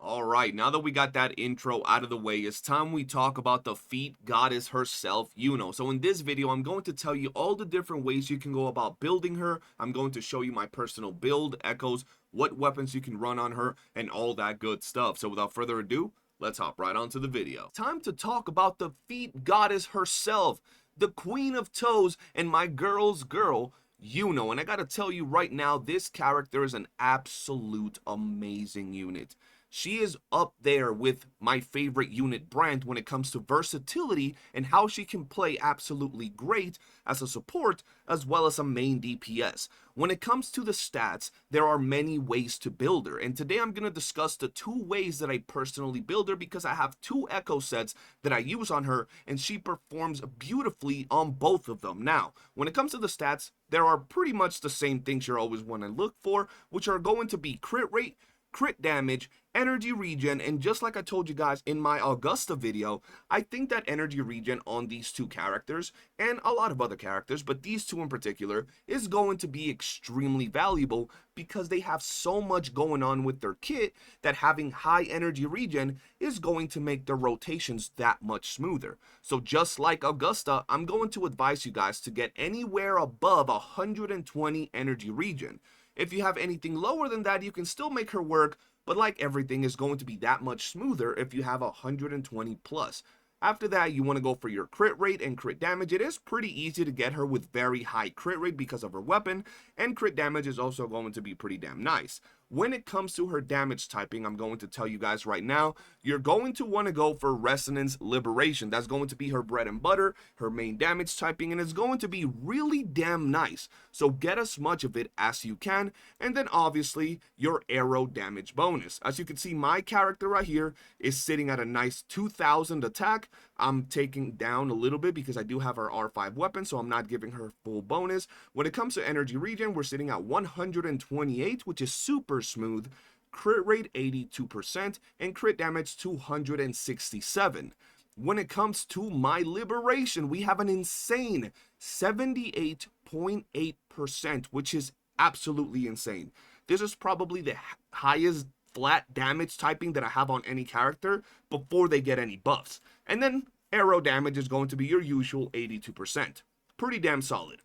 Alright, now that we got that intro out of the way, it's time we talk about the feat goddess herself, Iuno. So in this video, I'm going to tell you all the different ways you can go about building her. I'm going to show you my personal build, echoes, what weapons you can run on her, and all that good stuff. So without further ado, let's hop right onto the video. Time to talk about the feat goddess herself, the queen of toes, and my girl's girl, Iuno. And I gotta tell you right now, this character is an absolute amazing unit. She is up there with my favorite unit brand when it comes to versatility and how she can play absolutely great as a support as well as a main DPS. When it comes to the stats, there are many ways to build her, and today I'm going to discuss the two ways that I personally build her because I have two echo sets that I use on her and she performs beautifully on both of them. Now, when it comes to the stats, there are pretty much the same things you're always want to look for, which are going to be crit rate, crit damage, energy regen, and just like I told you guys in my Augusta video, I think that energy regen on these two characters, and a lot of other characters, but these two in particular, is going to be extremely valuable because they have so much going on with their kit that having high energy regen is going to make their rotations that much smoother. So just like Augusta, I'm going to advise you guys to get anywhere above 120 energy regen. If you have anything lower than that, you can still make her work, but like everything is going to be that much smoother if you have 120 plus. After that, you want to go for your crit rate and crit damage. It is pretty easy to get her with very high crit rate because of her weapon, and crit damage is also going to be pretty damn nice. When it comes to her damage typing, I'm going to tell you guys right now, you're going to want to go for Resonance Liberation. That's going to be her bread and butter, her main damage typing, and it's going to be really damn nice. So get as much of it as you can, and then obviously your Aero damage bonus. As you can see, my character right here is sitting at a nice 2000 attack. I'm taking down a little bit because I do have her R5 weapon, so I'm not giving her full bonus. When it comes to energy regen, we're sitting at 128, which is super smooth. Crit rate 82% and crit damage 267. When it comes to my liberation, we have an insane 78.8%, which is absolutely insane. This is probably the highest flat damage typing that I have on any character before they get any buffs. And then Aero damage is going to be your usual 82%. Pretty damn solid.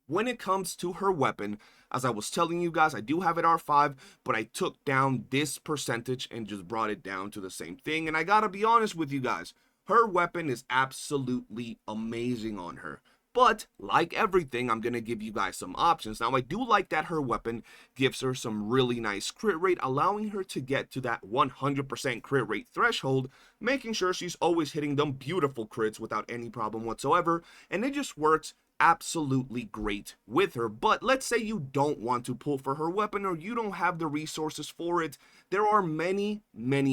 When it comes to her weapon, as I was telling you guys, I do have it R5, but I took down this percentage and just brought it down to the same thing. And I gotta be honest with you guys, her weapon is absolutely amazing on her. But, like everything, I'm going to give you guys some options. Now, I do like that her weapon gives her some really nice crit rate, allowing her to get to that 100% crit rate threshold, making sure she's always hitting them beautiful crits without any problem whatsoever, and it just works absolutely great with her. But let's say you don't want to pull for her weapon or you don't have the resources for it. There are many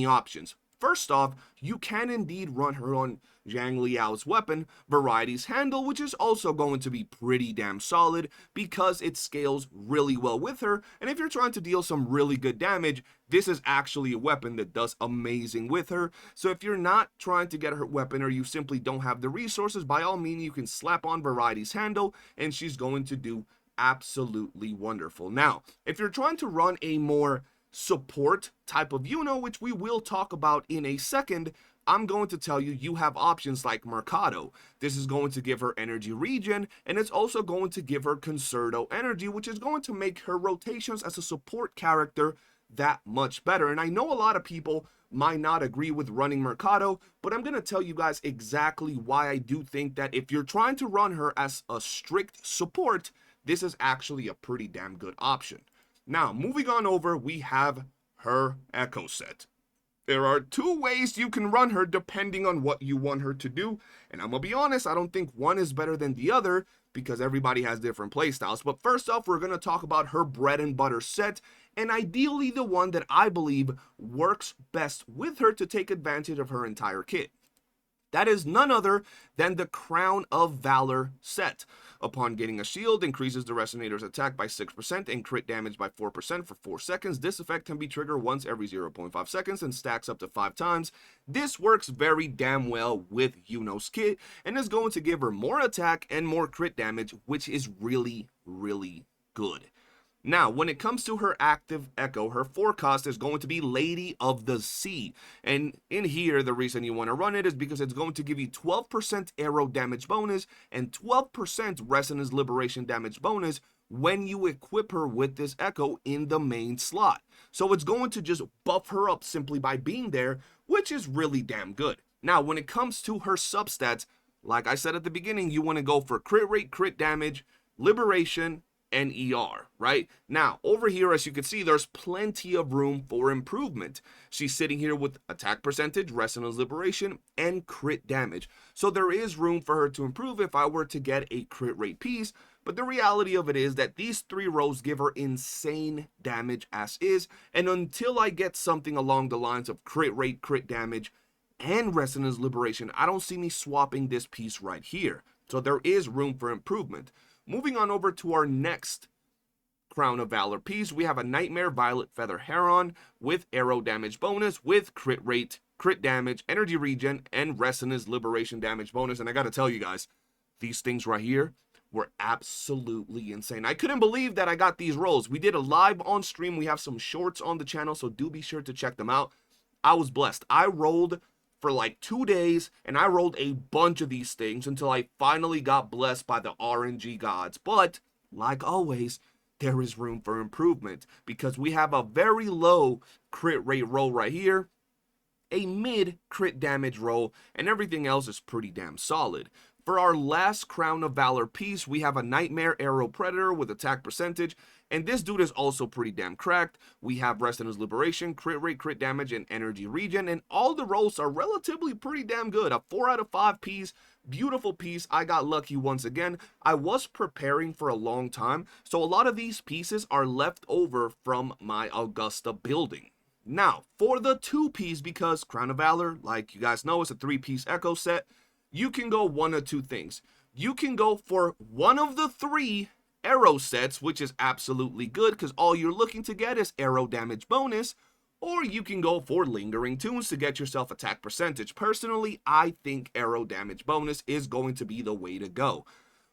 options. First off, you can indeed run her on Zhang Liao's weapon, Variety's Handle, which is also going to be pretty damn solid because it scales really well with her, and if you're trying to deal some really good damage, this is actually a weapon that does amazing with her. So if you're not trying to get her weapon or you simply don't have the resources, by all means you can slap on Variety's Handle and she's going to do absolutely wonderful. Now, if you're trying to run a more support type of Iuno, which we will talk about in a second, I'm going to tell you, you have options like Mercado. This is going to give her energy regen, and it's also going to give her Concerto energy, which is going to make her rotations as a support character that much better. And I know a lot of people might not agree with running Mercado, but I'm going to tell you guys exactly why I do think that if you're trying to run her as a strict support, this is actually a pretty damn good option. Now, moving on over, we have her echo set. There are two ways you can run her depending on what you want her to do, and I'm gonna be honest, I don't think one is better than the other. because everybody has different playstyles. But first off, we're going to talk about her bread and butter set, and ideally the one that I believe works best with her to take advantage of her entire kit. That is none other than the Crown of Valor set. Upon getting a shield, increases the Resonator's attack by 6% and crit damage by 4% for 4 seconds. This effect can be triggered once every 0.5 seconds and stacks up to 5 times. This works very damn well with Iuno's kit and is going to give her more attack and more crit damage, which is really, really good. Now, when it comes to her active echo, her forecast is going to be Lady of the Sea. And in here, the reason you want to run it is because it's going to give you 12% Aero damage bonus and 12% Resonance Liberation damage bonus when you equip her with this echo in the main slot. So it's going to just buff her up simply by being there, which is really damn good. Now, when it comes to her substats, like I said at the beginning, you want to go for crit rate, crit damage, liberation, and ER, right? Now, over here, as you can see, there's plenty of room for improvement. She's sitting here with attack percentage, Resonance Liberation, and crit damage. So there is room for her to improve if I were to get a crit rate piece, but the reality of it is that these 3 rows give her insane damage as is, and until I get something along the lines of crit rate, crit damage, and Resonance Liberation, I don't see me swapping this piece right here. So there is room for improvement. Moving on over to our next Crown of Valor piece, we have a Nightmare Violet Feather Heron with Aero damage bonus, with crit rate, crit damage, energy regen, and Resonance Liberation damage bonus. And I gotta tell you guys, these things right here were absolutely insane. I couldn't believe that I got these rolls. We did a live on stream. We have some shorts on the channel, so do be sure to check them out. I was blessed. I rolled for like 2 days, and I rolled a bunch of these things until I finally got blessed by the RNG gods. But, like always, there is room for improvement, because we have a very low crit rate roll right here, a mid crit damage roll, and everything else is pretty damn solid. For our last Crown of Valor piece, we have a Nightmare Aero Predator with attack percentage, and this dude is also pretty damn cracked. We have Resonance Liberation, crit rate, crit damage, and energy regen, and all the rolls are relatively pretty damn good. A 4 out of 5 piece, beautiful piece. I got lucky once again. I was preparing for a long time, so a lot of these pieces are left over from my Augusta building. Now, for the 2-piece, because Crown of Valor, like you guys know, is a 3-piece echo set, you can go one of 2 things. You can go for one of the 3 Aero sets, which is absolutely good because all you're looking to get is Aero damage bonus, or you can go for Lingering Tunes to get yourself attack percentage. Personally, I think Aero damage bonus is going to be the way to go.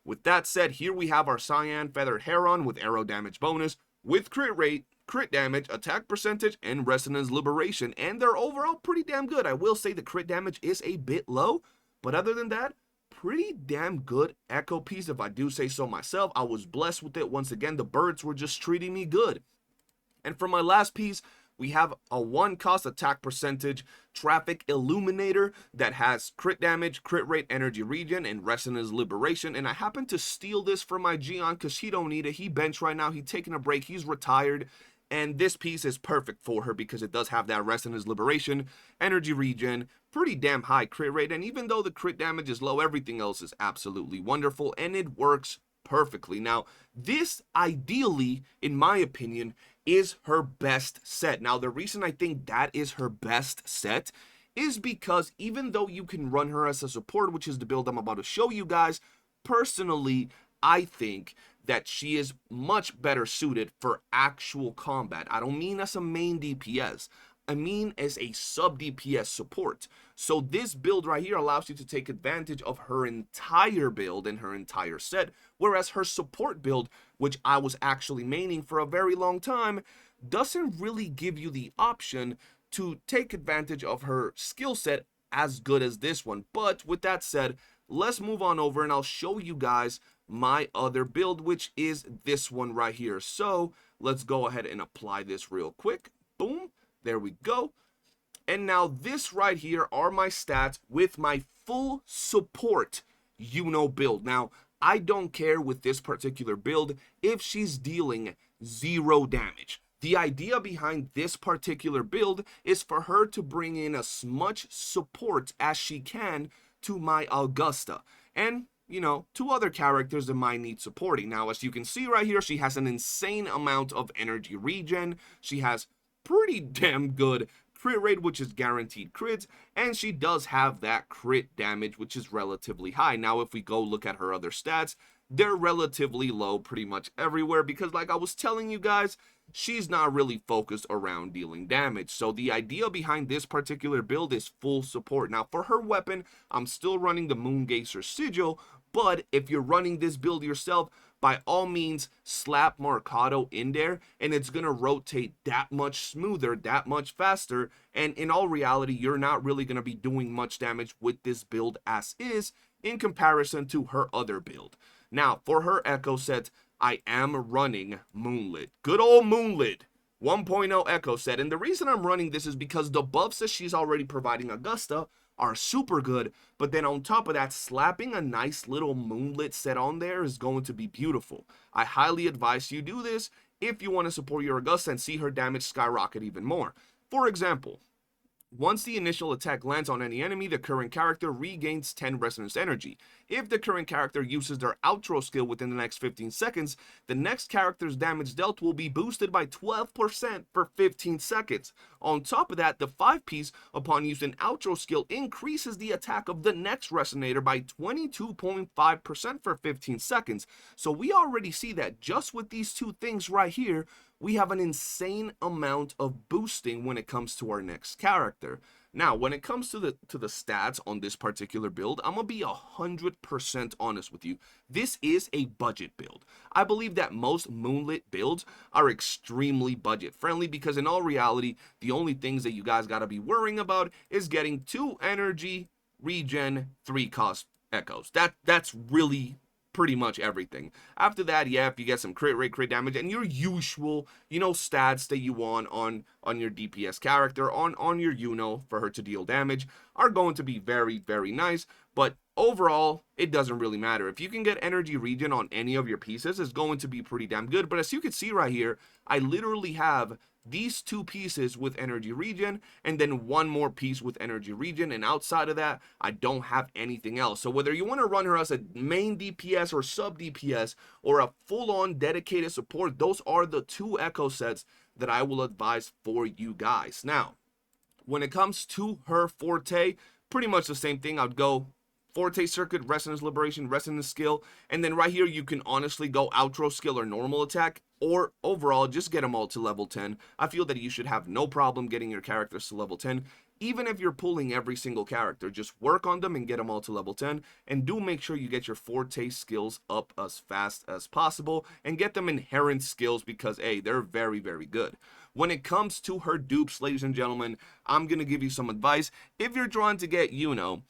With that said, here we have our Cyan Feathered Heron with Aero damage bonus, with crit rate, crit damage, attack percentage, and Resonance Liberation, and they're overall pretty damn good. I will say the crit damage is a bit low, but other than that, pretty damn good echo piece if I do say so myself. I was blessed with it. Once again, the birds were just treating me good. And for my last piece, we have a 1-cost attack percentage Traffic Illuminator that has crit damage, crit rate, energy regen, and Resonance Liberation. And I happen to steal this from my Gion because he don't need it. He bench right now. He's taking a break. He's retired. And this piece is perfect for her because it does have that Resonance Liberation, energy regen, pretty damn high crit rate, and even though the crit damage is low, everything else is absolutely wonderful, and it works perfectly. Now, this ideally, in my opinion, is her best set. Now, the reason I think that is her best set is because even though you can run her as a support, which is the build I'm about to show you guys, personally, I think that she is much better suited for actual combat. I don't mean as a main DPS. I mean as a sub DPS support. So this build right here allows you to take advantage of her entire build and her entire set, whereas her support build, which I was actually maining for a very long time, doesn't really give you the option to take advantage of her skill set as good as this one. But with that said, let's move on over and I'll show you guys my other build, which is this one right here. So let's go ahead and apply this real quick. Boom, there we go. And now this right here are my stats with my full support Iuno build. Now, I don't care with this particular build if she's dealing 0 damage. The idea behind this particular build is for her to bring in as much support as she can to my Augusta. And you know, two other characters that might need supporting. Now, as you can see right here, she has an insane amount of energy regen. She has pretty damn good crit rate, which is guaranteed crits, and she does have that crit damage, which is relatively high. Now, if we go look at her other stats, they're relatively low pretty much everywhere because, like I was telling you guys, she's not really focused around dealing damage. So the idea behind this particular build is full support. Now, for her weapon, I'm still running the Moongazer Sigil, but if you're running this build yourself, by all means, slap Mercado in there, and it's going to rotate that much smoother, that much faster, and in all reality, you're not really going to be doing much damage with this build as is in comparison to her other build. Now, for her Echo set, I am running Moonlit. Good old Moonlit. 1.0 Echo set, and the reason I'm running this is because the buffs that she's already providing Augusta are super good, but then on top of that, slapping a nice little Moonlit set on there is going to be beautiful. I highly advise you do this if you want to support your Augusta and see her damage skyrocket even more. For example, once the initial attack lands on any enemy, the current character regains 10 resonance energy. If the current character uses their outro skill within the next 15 seconds, the next character's damage dealt will be boosted by 12% for 15 seconds. On top of that, the 5-piece, upon using outro skill, increases the attack of the next resonator by 22.5% for 15 seconds. So we already see that just with these two things right here, we have an insane amount of boosting when it comes to our next character. Now, when it comes to the stats on this particular build, I'm gonna be 100% honest with you. This is a budget build. I believe that most Moonlit builds are extremely budget friendly because in all reality, the only things that you guys gotta be worrying about is getting 2 energy, regen, 3 cost echoes. That's really pretty much everything. After that, yeah, if you get some crit rate, crit damage, and your usual, you know, stats that you want on your DPS character, on your Iuno for her to deal damage, are going to be very, very nice. But overall, it doesn't really matter. If you can get energy regen on any of your pieces, it's going to be pretty damn good. But as you can see right here, I literally have these 2 pieces with energy regen and then 1 more piece with energy regen, and outside of that I don't have anything else. So whether you want to run her as a main DPS or sub DPS or a full-on dedicated support, those are the 2 echo sets that I will advise for you guys. Now, when it comes to her Forte, pretty much the same thing. I'd go Forte Circuit, Resonance Liberation, Resonance Skill, and then right here you can honestly go Outro Skill or Normal Attack, or overall just get them all to level 10. I feel that you should have no problem getting your characters to level 10, even if you're pulling every single character. Just work on them and get them all to level 10, and do make sure you get your Forte skills up as fast as possible, and get them inherent skills because, hey, they're very, very good. When it comes to her dupes, ladies and gentlemen, I'm going to give you some advice. If you're trying to get Iuno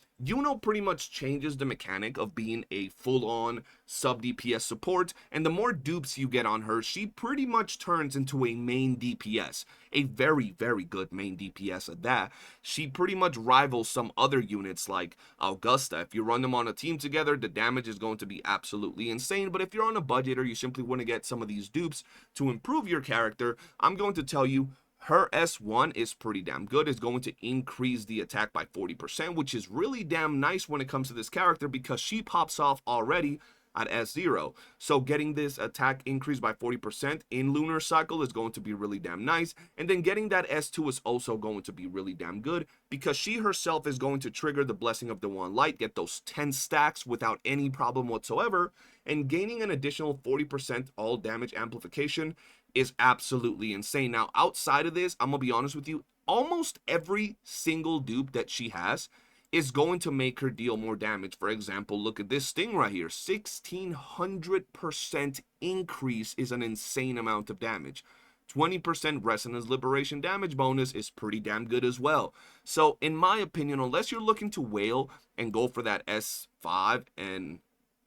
pretty much changes the mechanic of being a full-on sub-DPS support, and the more dupes you get on her, she pretty much turns into a main DPS. A very, very good main DPS at that. She pretty much rivals some other units like Augusta. If you run them on a team together, the damage is going to be absolutely insane, but if you're on a budget or you simply want to get some of these dupes to improve your character, I'm going to tell you, her S1 is pretty damn good. It's going to increase the attack by 40%, which is really damn nice when it comes to this character because she pops off already at S0. So getting this attack increased by 40% in Lunar Cycle is going to be really damn nice. And then getting that S2 is also going to be really damn good because she herself is going to trigger the Blessing of the One Light, get those 10 stacks without any problem whatsoever, and gaining an additional 40% all damage amplification is absolutely insane. Now, outside of this, I'm gonna be honest with you, almost every single dupe that she has is going to make her deal more damage. For example, look at this thing right here. 1600% increase is an insane amount of damage. 20% Resonance Liberation damage bonus is pretty damn good as well. So, in my opinion, unless you're looking to whale and go for that S5 and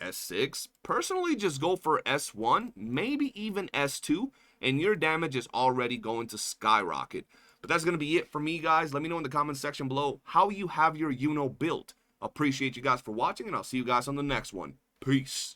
S6, personally just go for S1, maybe even S2, and your damage is already going to skyrocket. But that's going to be it for me, guys. Let me know in the comment section below how you have your Iuno built. Appreciate you guys for watching, and I'll see you guys on the next one. Peace.